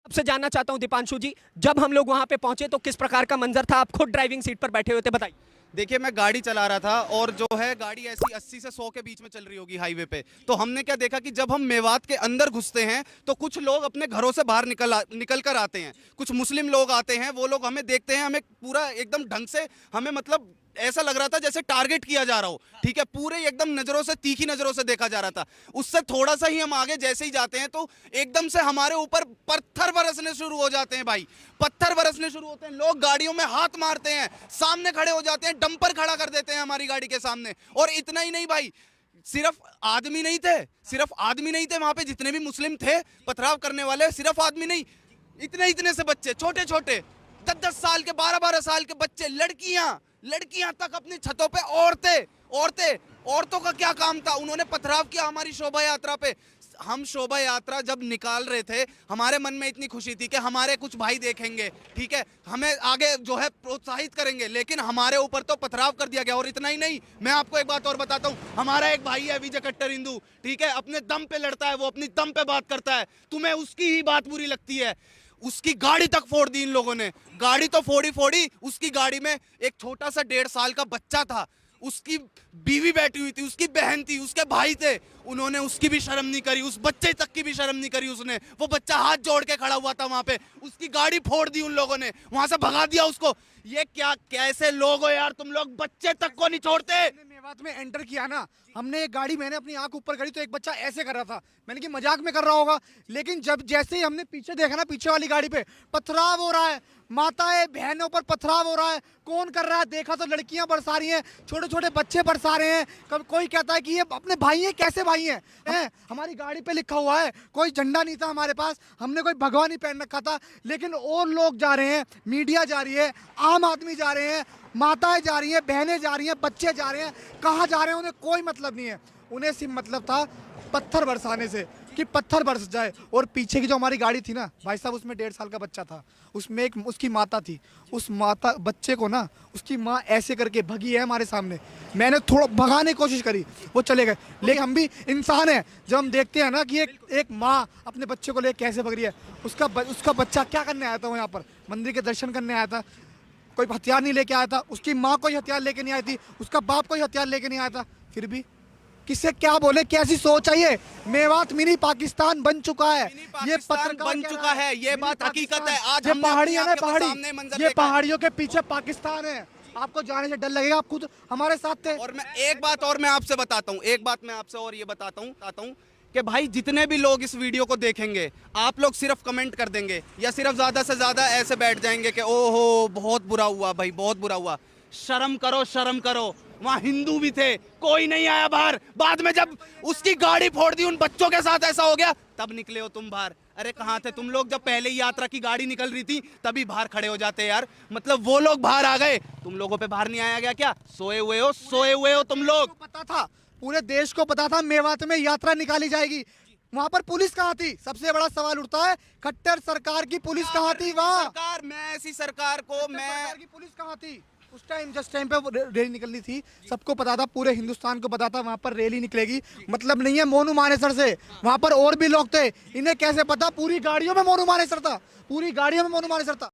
आपसे जानना चाहता हूं दीपांशु जी, जब हम लोग वहां पे पहुंचे तो किस प्रकार का मंजर था? आप खुद ड्राइविंग सीट पर बैठे हुए थे, बताइए। देखिए, मैं गाड़ी चला रहा था और जो है गाड़ी ऐसी 80 से 100 के बीच में चल रही होगी हाईवे पे। तो हमने क्या देखा कि जब हम मेवात के अंदर घुसते हैं तो कुछ लोग अपने घरों से बाहर निकल कर आते हैं। कुछ मुस्लिम लोग आते हैं, वो लोग हमें देखते हैं, हमें पूरा एकदम ढंग से, हमें मतलब ऐसा लग रहा था जैसे टारगेट किया जा रहा हो। ठीक है, पूरे एकदम नजरों से, तीखी नजरों से देखा जा रहा था। उससे थोड़ा सा ही हम आगे जैसे ही जाते हैं तो एकदम से हमारे ऊपर पत्थर बरसने शुरू हो जाते हैं। भाई, पत्थर बरसने शुरू होते हैं, लोग गाड़ियों में हाथ मारते हैं, सामने खड़े हो जाते हैं, डंपर खड़ा कर देते हैं हमारी गाड़ी के सामने। और इतना ही नहीं भाई, सिर्फ आदमी नहीं थे, सिर्फ आदमी नहीं थे वहां पे, जितने भी मुस्लिम थे पथराव करने वाले, सिर्फ आदमी नहीं, इतने इतने से बच्चे, छोटे छोटे 10-10 साल के, 12-12 साल के बच्चे, लड़कियां तक अपनी छतों पे, औरतों का क्या काम था? उन्होंने पथराव किया हमारी शोभा यात्रा पे। हम शोभा यात्रा जब निकाल रहे थे, हमारे मन में इतनी खुशी थी कि हमारे कुछ भाई देखेंगे, ठीक है, हमें आगे जो है प्रोत्साहित करेंगे, लेकिन हमारे ऊपर तो पथराव कर दिया गया। और इतना ही नहीं, मैं आपको एक बात और बताता हूं, हमारा एक भाई है विजय कट्टर हिंदू, ठीक है, अपने दम पे लड़ता है, वो अपनी दम पे बात करता है, तुम्हें उसकी ही बात बुरी लगती है। उसकी गाड़ी तक फोड़ दी इन लोगों ने, गाड़ी तो फोड़ी, उसकी गाड़ी में एक छोटा सा 1.5 साल का बच्चा था, उसकी बीवी बैठी हुई थी, उसकी बहन थी, उसके भाई थे, उन्होंने उसकी भी शर्म नहीं करी, उस बच्चे तक की भी शर्म नहीं करी उसने। वो बच्चा हाथ जोड़ के खड़ा हुआ था वहां पे, उसकी गाड़ी फोड़ दी उन लोगों ने, वहां से भगा दिया उसको। ये क्या, कैसे लोग हो यार तुम लोग, बच्चे तक को नहीं छोड़ते। मेवात में एंटर किया ना, हमने एक गाड़ी, मैंने अपनी आंख ऊपर करी तो एक बच्चा ऐसे कर रहा था, मैंने कि मजाक में कर रहा होगा, लेकिन जब जैसे ही हमने पीछे देखा ना, पीछे वाली गाड़ी पे पथराव हो रहा है, माताएं बहनों पर पथराव हो रहा है, कौन कर रहा है? देखा तो लड़कियां बरसा रही हैं, छोटे छोटे बच्चे बरसा रहे हैं। कब कोई कहता है कि ये अपने भाई हैं, कैसे भाई हैं? हमारी गाड़ी पे लिखा हुआ है, कोई झंडा नहीं था हमारे पास, हमने कोई भगवा नहीं पहन रखा था, लेकिन और लोग जा रहे हैं, मीडिया जा रही है, आम आदमी जा रहे हैं, माताएं जा रही हैं, बहनें जा रही हैं, बच्चे जा रहे हैं, कहाँ जा रहे हैं उन्हें कोई मतलब नहीं है। उन्हें सिर्फ मतलब था पत्थर बरसाने से, कि पत्थर बरस जाए। और पीछे की जो हमारी गाड़ी थी ना भाई साहब, उसमें 1.5 साल का बच्चा था, उसमें एक उसकी माता थी, उस माता बच्चे को ना उसकी माँ ऐसे करके भगी है हमारे सामने, मैंने थोड़ा भगाने की कोशिश करी, वो चले गए। लेकिन हम भी इंसान हैं, जब हम देखते हैं ना कि एक माँ अपने बच्चे को लेकर कैसे भग रही है, उसका बच्चा क्या करने आया था? वो यहाँ पर मंदिर के दर्शन करने आया था, कोई हथियार नहीं लेके आया था, उसकी माँ कोई हथियार लेके नहीं आई थी, उसका बाप कोई हथियार लेके नहीं आया था, फिर भी किससे क्या बोले, कैसी सोच है ये? मेवात मिनी पाकिस्तान बन चुका है, ये पत्रकार बन चुका है, ये बात हकीकत है। आज ये हमने पहाड़ी है ना, पहाड़ी, ये पहाड़ियों के पीछे पाकिस्तान है, आपको जाने से डर लगेगा, आप खुद हमारे साथ थे। और मैं एक बात और मैं आपसे बताता हूँ, एक बात मैं आपसे और ये बताता हूँ कि भाई जितने भी लोग इस वीडियो को देखेंगे, आप लोग सिर्फ कमेंट कर देंगे या सिर्फ ज्यादा से ज्यादा ऐसे बैठ जाएंगे कि ओहो बहुत बुरा हुआ भाई, बहुत बुरा हुआ। शर्म करो, शर्म करो, वहां हिंदू भी थे, कोई नहीं आया बाहर। बाद में जब उसकी गाड़ी फोड़ दी, उन बच्चों के साथ ऐसा हो गया, तब निकले हो तुम बाहर। अरे कहाँ थे तुम लोग? जब पहले ही यात्रा की गाड़ी निकल रही थी तभी बाहर खड़े हो जाते यार। मतलब वो लोग बाहर आ गए, तुम लोगों पे बाहर नहीं आया गया क्या? सोए हुए हो तुम लोग। पता था, पूरे देश को पता था मेवात में यात्रा निकाली जाएगी, वहां पर पुलिस कहाँ थी? सबसे बड़ा सवाल उठता है, खट्टर सरकार की पुलिस कहाँ थी? वहाँ सरकार, मैं ऐसी सरकार को, मैं की पुलिस कहाँ थी? उस टाइम जिस टाइम पे रैली निकलनी थी, सबको पता था, पूरे हिंदुस्तान को पता था वहां पर रैली निकलेगी। मतलब नहीं है मोनू मानेसर से, वहां पर और भी लोग थे, इन्हें कैसे पता? पूरी गाड़ियों में मोनू मानेसर था, पूरी गाड़ियों में मोनू मानेसर था।